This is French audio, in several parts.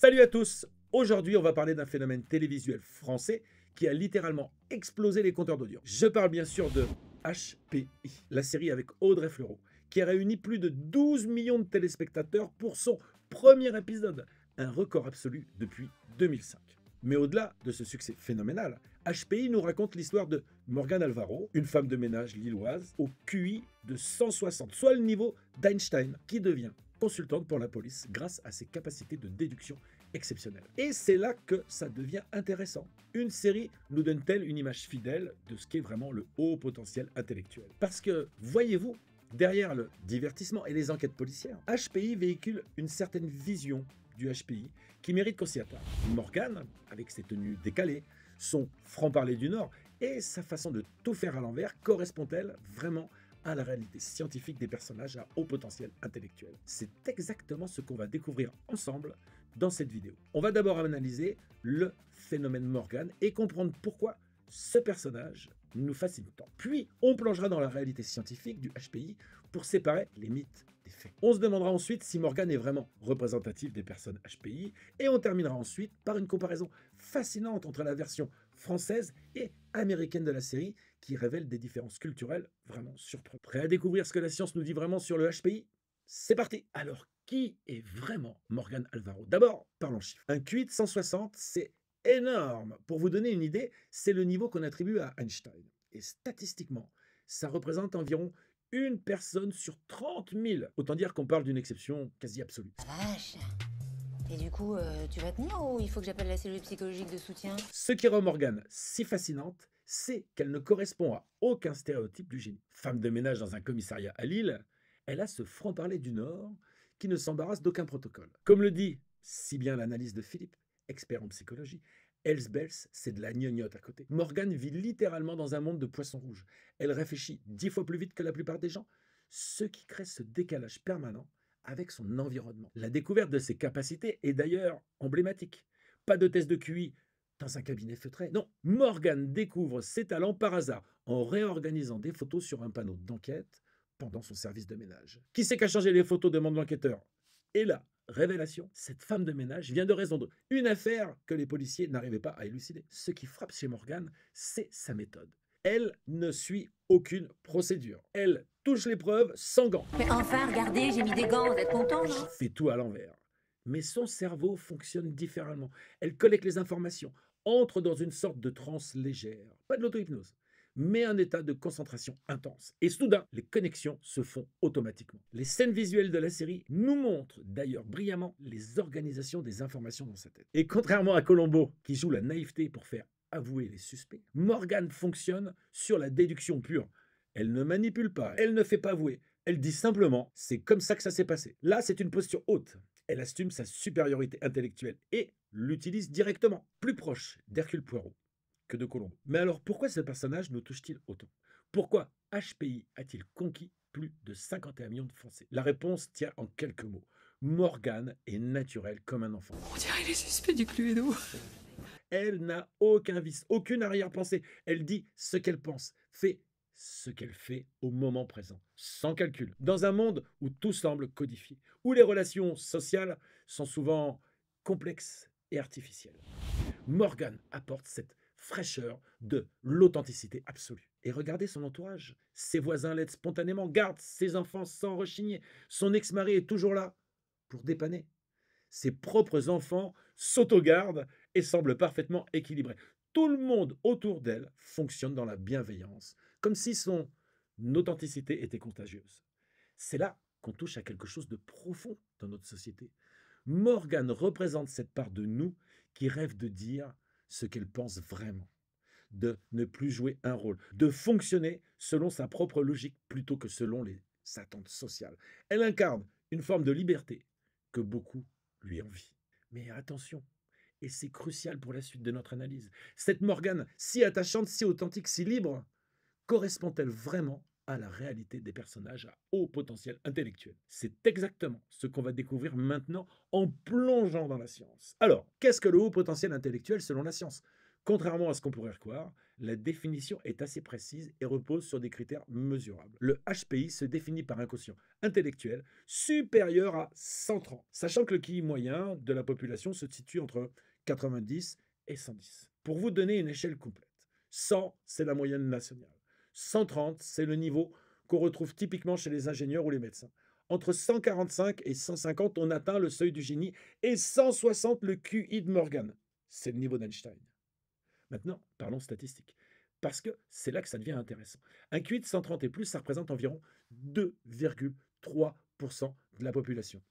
Salut à tous! Aujourd'hui, on va parler d'un phénomène télévisuel français qui a littéralement explosé les compteurs d'audience. Je parle bien sûr de HPI, la série avec Audrey Fleurot, qui a réuni plus de 12 millions de téléspectateurs pour son premier épisode, un record absolu depuis 2005. Mais au-delà de ce succès phénoménal, HPI nous raconte l'histoire de Morgane Alvaro, une femme de ménage lilloise au QI de 160, soit le niveau d'Einstein, qui devient consultante pour la police grâce à ses capacités de déduction exceptionnelles. Et c'est là que ça devient intéressant. Une série nous donne-t-elle une image fidèle de ce qu'est vraiment le haut potentiel intellectuel? Parce que, voyez-vous, derrière le divertissement et les enquêtes policières, HPI véhicule une certaine vision du HPI qui mérite qu'on s'y attarde. Morgane, avec ses tenues décalées, son franc-parler du Nord et sa façon de tout faire à l'envers, correspond-elle vraiment à la réalité scientifique des personnages à haut potentiel intellectuel? C'est exactement ce qu'on va découvrir ensemble dans cette vidéo. On va d'abord analyser le phénomène Morgane et comprendre pourquoi ce personnage nous fascine tant. Puis, on plongera dans la réalité scientifique du HPI pour séparer les mythes des faits. On se demandera ensuite si Morgane est vraiment représentative des personnes HPI et on terminera ensuite par une comparaison fascinante entre la version française et américaine de la série qui révèle des différences culturelles vraiment surprenantes. Prêt à découvrir ce que la science nous dit vraiment sur le HPI? C'est parti! Alors, qui est vraiment Morgane Alvaro? D'abord, parlons chiffres. Un QI de 160, c'est énorme. Pour vous donner une idée, c'est le niveau qu'on attribue à Einstein. Et statistiquement, ça représente environ une personne sur 30 000. Autant dire qu'on parle d'une exception quasi absolue. La vache. Et du coup, tu vas tenir ou il faut que j'appelle la cellule psychologique de soutien? Ce qui rend Morgane si fascinante, c'est qu'elle ne correspond à aucun stéréotype du génie. Femme de ménage dans un commissariat à Lille, elle a ce franc-parler du Nord qui ne s'embarrasse d'aucun protocole. Comme le dit si bien l'analyse de Philippe, expert en psychologie, Elsbels, c'est de la gnognotte à côté. Morgane vit littéralement dans un monde de poissons rouges. Elle réfléchit 10 fois plus vite que la plupart des gens, ce qui crée ce décalage permanent avec son environnement. La découverte de ses capacités est d'ailleurs emblématique. Pas de test de QI dans un cabinet feutré. Non, Morgane découvre ses talents par hasard en réorganisant des photos sur un panneau d'enquête pendant son service de ménage. Qui c'est qui a changé les photos, demande l'enquêteur. Et là, révélation, cette femme de ménage vient de résoudre une affaire que les policiers n'arrivaient pas à élucider. Ce qui frappe chez Morgane, c'est sa méthode. Elle ne suit aucune procédure. Elle touche les preuves sans gants. Mais enfin, regardez, j'ai mis des gants, vous êtes content, non? Fait tout à l'envers. Mais son cerveau fonctionne différemment. Elle collecte les informations, entre dans une sorte de transe légère. Pas de l'auto-hypnose, mais un état de concentration intense. Et soudain, les connexions se font automatiquement. Les scènes visuelles de la série nous montrent d'ailleurs brillamment les organisations des informations dans sa tête. Et contrairement à Colombo, qui joue la naïveté pour faire avouer les suspects, Morgane fonctionne sur la déduction pure. Elle ne manipule pas, elle ne fait pas avouer. Elle dit simplement, c'est comme ça que ça s'est passé. Là, c'est une posture haute. Elle assume sa supériorité intellectuelle et l'utilise directement, plus proche d'Hercule Poirot que de Colombo. Mais alors, pourquoi ce personnage nous touche-t-il autant? Pourquoi HPI a-t-il conquis plus de 51 millions de Français? La réponse tient en quelques mots. Morgane est naturelle comme un enfant. On dirait les suspects du Cluedo. Elle n'a aucun vice, aucune arrière-pensée. Elle dit ce qu'elle pense, fait ce qu'elle fait au moment présent, sans calcul. Dans un monde où tout semble codifié, où les relations sociales sont souvent complexes et artificielles, Morgane apporte cette fraîcheur de l'authenticité absolue. Et regardez son entourage. Ses voisins l'aident spontanément, gardent ses enfants sans rechigner. Son ex-mari est toujours là pour dépanner. Ses propres enfants s'autogardent et semblent parfaitement équilibrés. Tout le monde autour d'elle fonctionne dans la bienveillance, comme si son authenticité était contagieuse. C'est là qu'on touche à quelque chose de profond dans notre société. Morgane représente cette part de nous qui rêve de dire ce qu'elle pense vraiment, de ne plus jouer un rôle, de fonctionner selon sa propre logique plutôt que selon les attentes sociales. Elle incarne une forme de liberté que beaucoup lui envient. Mais attention, et c'est crucial pour la suite de notre analyse, cette Morgane si attachante, si authentique, si libre, correspond-elle vraiment à la réalité des personnages à haut potentiel intellectuel? C'est exactement ce qu'on va découvrir maintenant en plongeant dans la science. Alors, qu'est-ce que le haut potentiel intellectuel selon la science? Contrairement à ce qu'on pourrait croire, la définition est assez précise et repose sur des critères mesurables. Le HPI se définit par un quotient intellectuel supérieur à 130, sachant que le QI moyen de la population se situe entre 90 et 110. Pour vous donner une échelle complète, 100, c'est la moyenne nationale. 130, c'est le niveau qu'on retrouve typiquement chez les ingénieurs ou les médecins. Entre 145 et 150, on atteint le seuil du génie et 160 le QI de Morgan. C'est le niveau d'Einstein. Maintenant, parlons statistiques, parce que c'est là que ça devient intéressant. Un QI de 130 et plus, ça représente environ 2,3% de la population.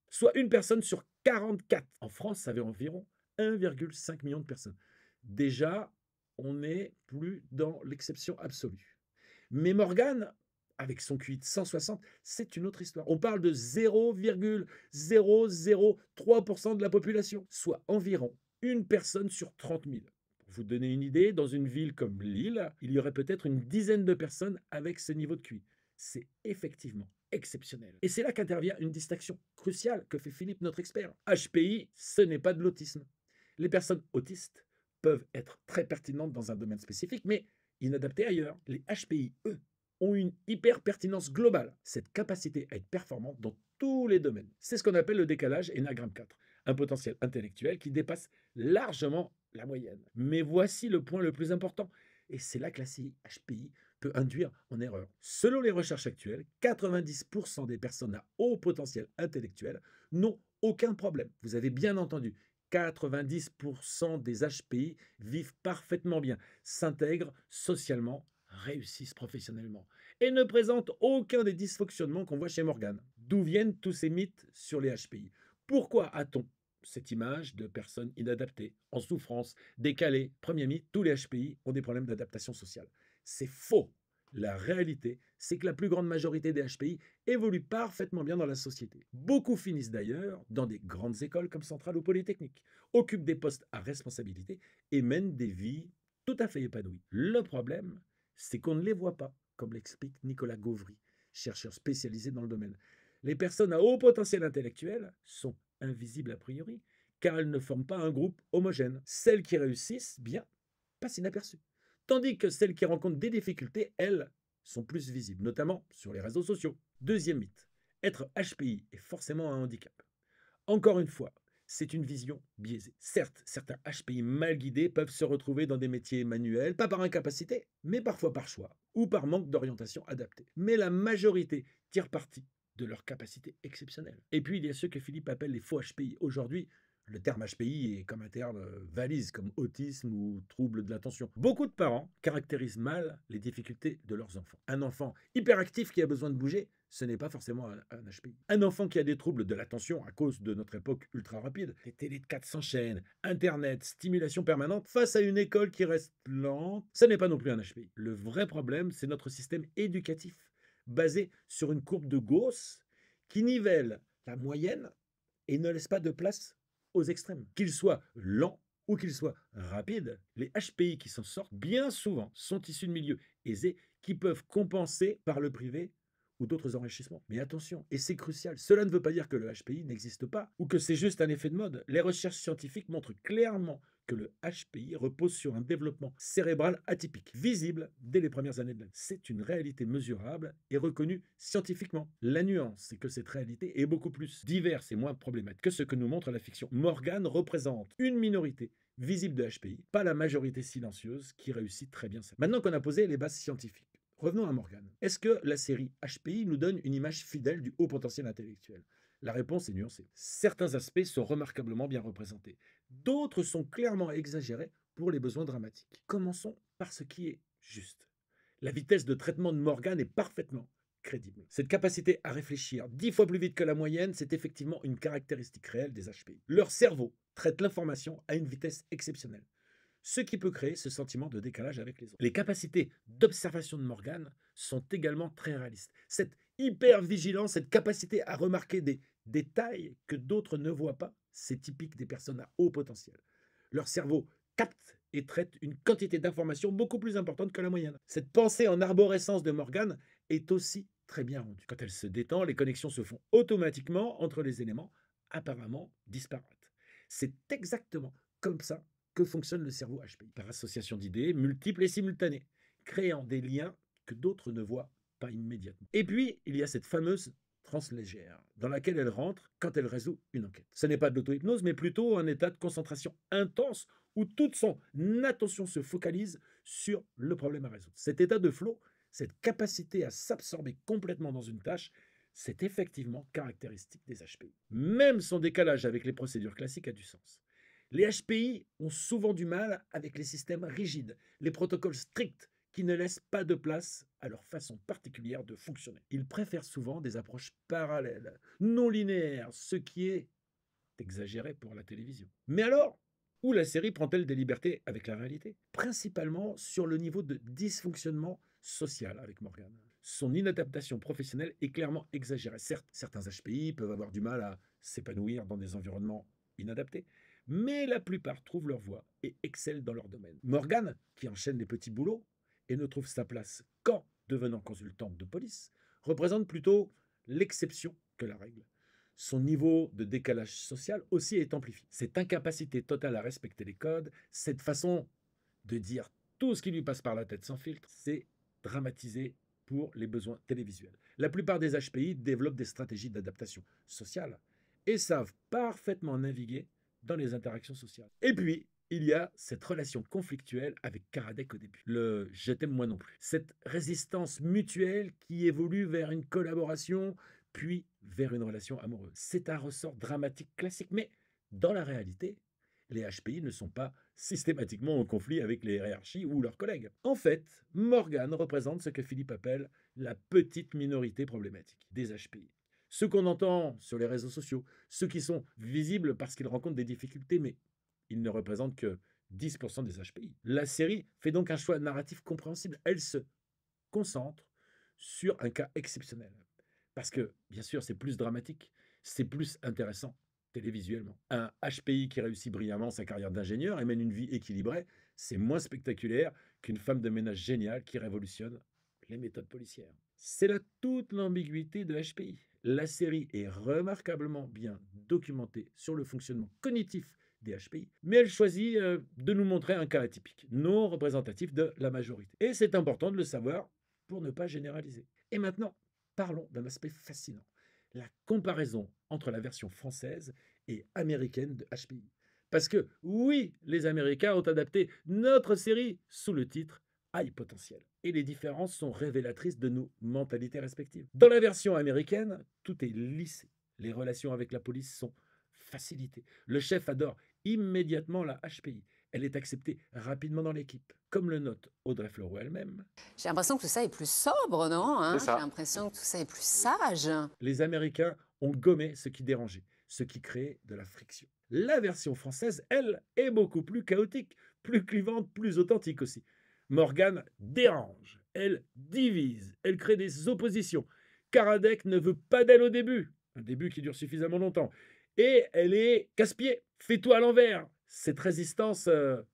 Soit une personne sur 44. En France, ça fait environ 1,5 million de personnes. Déjà, on n'est plus dans l'exception absolue. Mais Morgan, avec son QI de 160, c'est une autre histoire. On parle de 0,003% de la population, soit environ une personne sur 30 000. Pour vous donner une idée, dans une ville comme Lille, il y aurait peut-être une dizaine de personnes avec ce niveau de QI. C'est effectivement exceptionnel. Et c'est là qu'intervient une distinction cruciale que fait Philippe, notre expert. HPI, ce n'est pas de l'autisme. Les personnes autistes peuvent être très pertinentes dans un domaine spécifique, mais inadaptées ailleurs. Les HPI, eux, ont une hyper-pertinence globale, cette capacité à être performante dans tous les domaines. C'est ce qu'on appelle le décalage Enneagramme 4, un potentiel intellectuel qui dépasse largement la moyenne. Mais voici le point le plus important, et c'est là que la HPI peut induire en erreur. Selon les recherches actuelles, 90% des personnes à haut potentiel intellectuel n'ont aucun problème. Vous avez bien entendu, 90% des HPI vivent parfaitement bien, s'intègrent socialement, réussissent professionnellement et ne présentent aucun des dysfonctionnements qu'on voit chez Morgan. D'où viennent tous ces mythes sur les HPI? Pourquoi a-t-on cette image de personnes inadaptées, en souffrance, décalées? Premier mythe, tous les HPI ont des problèmes d'adaptation sociale. C'est faux. La réalité, c'est que la plus grande majorité des HPI évoluent parfaitement bien dans la société. Beaucoup finissent d'ailleurs dans des grandes écoles comme Centrale ou Polytechnique, occupent des postes à responsabilité et mènent des vies tout à fait épanouies. Le problème, c'est qu'on ne les voit pas, comme l'explique Nicolas Gauvry, chercheur spécialisé dans le domaine. Les personnes à haut potentiel intellectuel sont invisibles a priori, car elles ne forment pas un groupe homogène. Celles qui réussissent bien passent inaperçues, tandis que celles qui rencontrent des difficultés, elles, sont plus visibles, notamment sur les réseaux sociaux. Deuxième mythe, être HPI est forcément un handicap. Encore une fois, c'est une vision biaisée. Certes, certains HPI mal guidés peuvent se retrouver dans des métiers manuels, pas par incapacité, mais parfois par choix ou par manque d'orientation adaptée. Mais la majorité tire parti de leur capacité exceptionnelle. Et puis, il y a ceux que Philippe appelle les faux HPI. Aujourd'hui, le terme HPI est comme un terme valise, comme autisme ou trouble de l'attention. Beaucoup de parents caractérisent mal les difficultés de leurs enfants. Un enfant hyperactif qui a besoin de bouger, ce n'est pas forcément un HPI. Un enfant qui a des troubles de l'attention à cause de notre époque ultra rapide, les télés de 400 chaînes, Internet, stimulation permanente, face à une école qui reste lente, ce n'est pas non plus un HPI. Le vrai problème, c'est notre système éducatif, basé sur une courbe de Gauss qui nivelle la moyenne et ne laisse pas de place aux extrêmes. Qu'ils soient lents ou qu'ils soient rapides, les HPI qui s'en sortent bien souvent sont issus de milieux aisés qui peuvent compenser par le privé ou d'autres enrichissements. Mais attention, et c'est crucial, cela ne veut pas dire que le HPI n'existe pas ou que c'est juste un effet de mode. Les recherches scientifiques montrent clairement que le HPI repose sur un développement cérébral atypique, visible dès les premières années de la vie. C'est une réalité mesurable et reconnue scientifiquement. La nuance, c'est que cette réalité est beaucoup plus diverse et moins problématique que ce que nous montre la fiction. Morgan représente une minorité visible de HPI, pas la majorité silencieuse qui réussit très bien ça. Maintenant qu'on a posé les bases scientifiques, revenons à Morgan. Est-ce que la série HPI nous donne une image fidèle du haut potentiel intellectuel? La réponse est nuancée. Certains aspects sont remarquablement bien représentés. D'autres sont clairement exagérés pour les besoins dramatiques. Commençons par ce qui est juste. La vitesse de traitement de Morgan est parfaitement crédible. Cette capacité à réfléchir 10 fois plus vite que la moyenne, c'est effectivement une caractéristique réelle des HPI. Leur cerveau traite l'information à une vitesse exceptionnelle, ce qui peut créer ce sentiment de décalage avec les autres. Les capacités d'observation de Morgan sont également très réalistes. Cette hyper-vigilance, cette capacité à remarquer des détails que d'autres ne voient pas, c'est typique des personnes à haut potentiel. Leur cerveau capte et traite une quantité d'informations beaucoup plus importante que la moyenne. Cette pensée en arborescence de Morgan est aussi très bien rendue. Quand elle se détend, les connexions se font automatiquement entre les éléments apparemment disparates. C'est exactement comme ça que fonctionne le cerveau HPI, par association d'idées multiples et simultanées, créant des liens que d'autres ne voient pas immédiatement. Et puis, il y a cette fameuse transe légère, dans laquelle elle rentre quand elle résout une enquête. Ce n'est pas de l'auto-hypnose, mais plutôt un état de concentration intense où toute son attention se focalise sur le problème à résoudre. Cet état de flow, cette capacité à s'absorber complètement dans une tâche, c'est effectivement caractéristique des HPI. Même son décalage avec les procédures classiques a du sens. Les HPI ont souvent du mal avec les systèmes rigides, les protocoles stricts qui ne laissent pas de place à leur façon particulière de fonctionner. Ils préfèrent souvent des approches parallèles, non linéaires, ce qui est exagéré pour la télévision. Mais alors, où la série prend-elle des libertés avec la réalité? Principalement sur le niveau de dysfonctionnement social avec Morgan. Son inadaptation professionnelle est clairement exagérée. Certes, certains HPI peuvent avoir du mal à s'épanouir dans des environnements inadaptés, mais la plupart trouvent leur voie et excellent dans leur domaine. Morgan, qui enchaîne les petits boulots et ne trouve sa place qu'en devenant consultante de police, représente plutôt l'exception que la règle. Son niveau de décalage social aussi est amplifié. Cette incapacité totale à respecter les codes, cette façon de dire tout ce qui lui passe par la tête sans filtre, c'est dramatisé pour les besoins télévisuels. La plupart des HPI développent des stratégies d'adaptation sociale et savent parfaitement naviguer dans les interactions sociales. Et puis, il y a cette relation conflictuelle avec Karadec au début. Le « je t'aime moi non plus ». Cette résistance mutuelle qui évolue vers une collaboration, puis vers une relation amoureuse. C'est un ressort dramatique classique, mais dans la réalité, les HPI ne sont pas systématiquement en conflit avec les hiérarchies ou leurs collègues. En fait, Morgan représente ce que Philippe appelle la petite minorité problématique des HPI. Ceux qu'on entend sur les réseaux sociaux, ceux qui sont visibles parce qu'ils rencontrent des difficultés, mais ils ne représentent que 10% des HPI. La série fait donc un choix narratif compréhensible. Elle se concentre sur un cas exceptionnel. Parce que, bien sûr, c'est plus dramatique, c'est plus intéressant télévisuellement. Un HPI qui réussit brillamment sa carrière d'ingénieur et mène une vie équilibrée, c'est moins spectaculaire qu'une femme de ménage géniale qui révolutionne les méthodes policières. C'est là toute l'ambiguïté de HPI. La série est remarquablement bien documentée sur le fonctionnement cognitif des HPI, mais elle choisit de nous montrer un cas atypique, non représentatif de la majorité. Et c'est important de le savoir pour ne pas généraliser. Et maintenant, parlons d'un aspect fascinant, la comparaison entre la version française et américaine de HPI. Parce que oui, les Américains ont adapté notre série sous le titre High Potentiel. Et les différences sont révélatrices de nos mentalités respectives. Dans la version américaine, tout est lissé. Les relations avec la police sont facilitées. Le chef adore immédiatement la HPI. Elle est acceptée rapidement dans l'équipe. Comme le note Audrey Fleurot elle-même. J'ai l'impression que tout ça est plus sobre, non hein? C'est ça. J'ai l'impression que tout ça est plus sage. Les Américains ont gommé ce qui dérangeait, ce qui créait de la friction. La version française, elle, est beaucoup plus chaotique, plus clivante, plus authentique aussi. Morgan dérange, elle divise, elle crée des oppositions. Karadec ne veut pas d'elle au début, un début qui dure suffisamment longtemps. Et elle est casse-pied, fais-toi à l'envers. Cette résistance,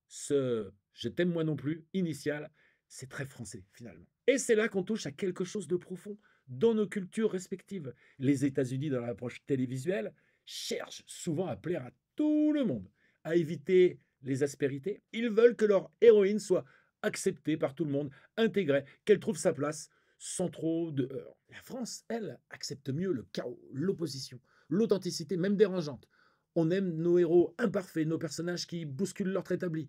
ce « je t'aime moi non plus » initial, c'est très français finalement. Et c'est là qu'on touche à quelque chose de profond dans nos cultures respectives. Les États-Unis, dans l'approche télévisuelle, cherchent souvent à plaire à tout le monde, à éviter les aspérités. Ils veulent que leur héroïne soit acceptée par tout le monde, intégrée, qu'elle trouve sa place sans trop de heurts. La France, elle, accepte mieux le chaos, l'opposition, l'authenticité, même dérangeante. On aime nos héros imparfaits, nos personnages qui bousculent l'ordre établi.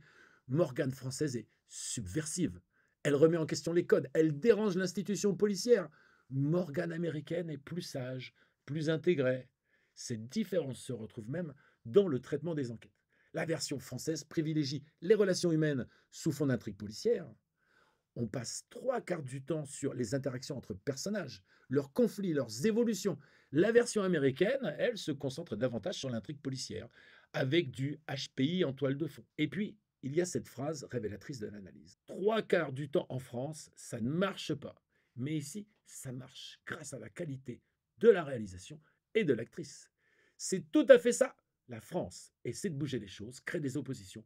Morgane française est subversive. Elle remet en question les codes, elle dérange l'institution policière. Morgane américaine est plus sage, plus intégrée. Cette différence se retrouve même dans le traitement des enquêtes. La version française privilégie les relations humaines sous fond d'intrigue policière. On passe 3/4 du temps sur les interactions entre personnages, leurs conflits, leurs évolutions. La version américaine, elle, se concentre davantage sur l'intrigue policière, avec du HPI en toile de fond. Et puis, il y a cette phrase révélatrice de l'analyse. 3/4 du temps en France, ça ne marche pas. Mais ici, ça marche grâce à la qualité de la réalisation et de l'actrice. C'est tout à fait ça. La France essaie de bouger les choses, crée des oppositions,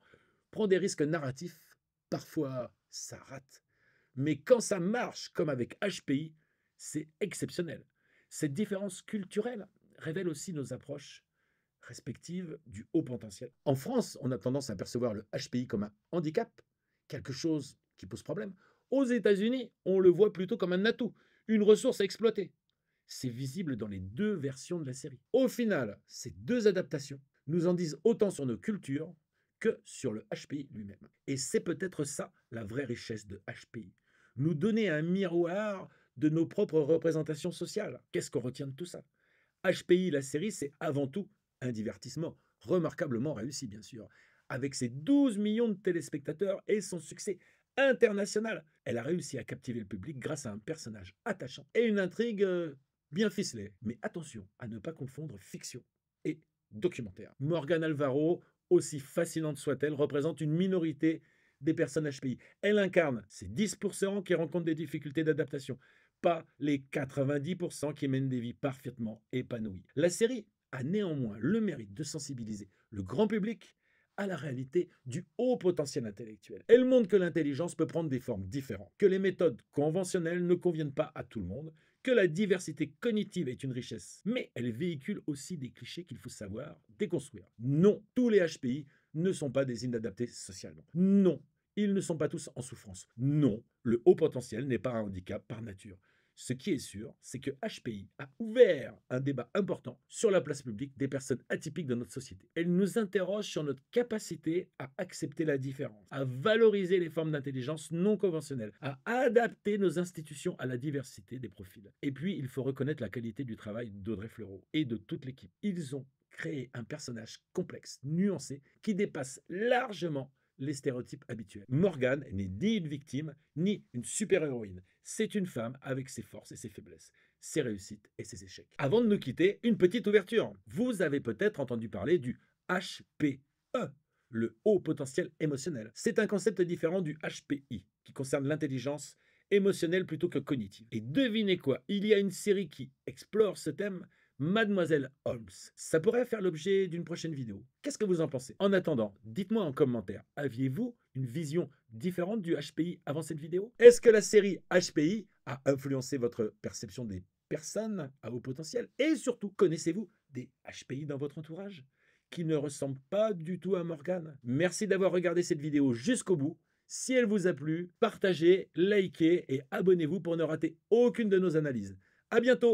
prend des risques narratifs. Parfois, ça rate. Mais quand ça marche, comme avec HPI, c'est exceptionnel. Cette différence culturelle révèle aussi nos approches respectives du haut potentiel. En France, on a tendance à percevoir le HPI comme un handicap, quelque chose qui pose problème. Aux États-Unis, on le voit plutôt comme un atout, une ressource à exploiter. C'est visible dans les deux versions de la série. Au final, ces deux adaptations nous en disent autant sur nos cultures que sur le HPI lui-même. Et c'est peut-être ça la vraie richesse de HPI. Nous donner un miroir de nos propres représentations sociales. Qu'est-ce qu'on retient de tout ça? HPI, la série, c'est avant tout un divertissement remarquablement réussi, bien sûr. Avec ses 12 millions de téléspectateurs et son succès international, elle a réussi à captiver le public grâce à un personnage attachant et une intrigue bien ficelée. Mais attention à ne pas confondre fiction et documentaire. Morgane Alvaro, aussi fascinante soit-elle, représente une minorité des personnes HPI. Elle incarne ces 10% qui rencontrent des difficultés d'adaptation, pas les 90% qui mènent des vies parfaitement épanouies. La série a néanmoins le mérite de sensibiliser le grand public à la réalité du haut potentiel intellectuel. Elle montre que l'intelligence peut prendre des formes différentes, que les méthodes conventionnelles ne conviennent pas à tout le monde, que la diversité cognitive est une richesse, mais elle véhicule aussi des clichés qu'il faut savoir déconstruire. Non, tous les HPI ne sont pas des inadaptés socialement. Non, ils ne sont pas tous en souffrance. Non, le haut potentiel n'est pas un handicap par nature. Ce qui est sûr, c'est que HPI a ouvert un débat important sur la place publique des personnes atypiques de notre société. Elle nous interroge sur notre capacité à accepter la différence, à valoriser les formes d'intelligence non conventionnelles, à adapter nos institutions à la diversité des profils. Et puis, il faut reconnaître la qualité du travail d'Audrey Fleurot et de toute l'équipe. Ils ont créé un personnage complexe, nuancé, qui dépasse largement les stéréotypes habituels. Morgane n'est ni une victime, ni une super-héroïne. C'est une femme avec ses forces et ses faiblesses, ses réussites et ses échecs. Avant de nous quitter, une petite ouverture. Vous avez peut-être entendu parler du HPE, le haut potentiel émotionnel. C'est un concept différent du HPI, qui concerne l'intelligence émotionnelle plutôt que cognitive. Et devinez quoi, il y a une série qui explore ce thème, Mademoiselle Holmes. Ça pourrait faire l'objet d'une prochaine vidéo. Qu'est-ce que vous en pensez? En attendant, dites-moi en commentaire, aviez-vous une vision différente du HPI avant cette vidéo? Est-ce que la série HPI a influencé votre perception des personnes à haut potentiel? Et surtout, connaissez-vous des HPI dans votre entourage qui ne ressemblent pas du tout à Morgane? Merci d'avoir regardé cette vidéo jusqu'au bout. Si elle vous a plu, partagez, likez et abonnez-vous pour ne rater aucune de nos analyses. À bientôt!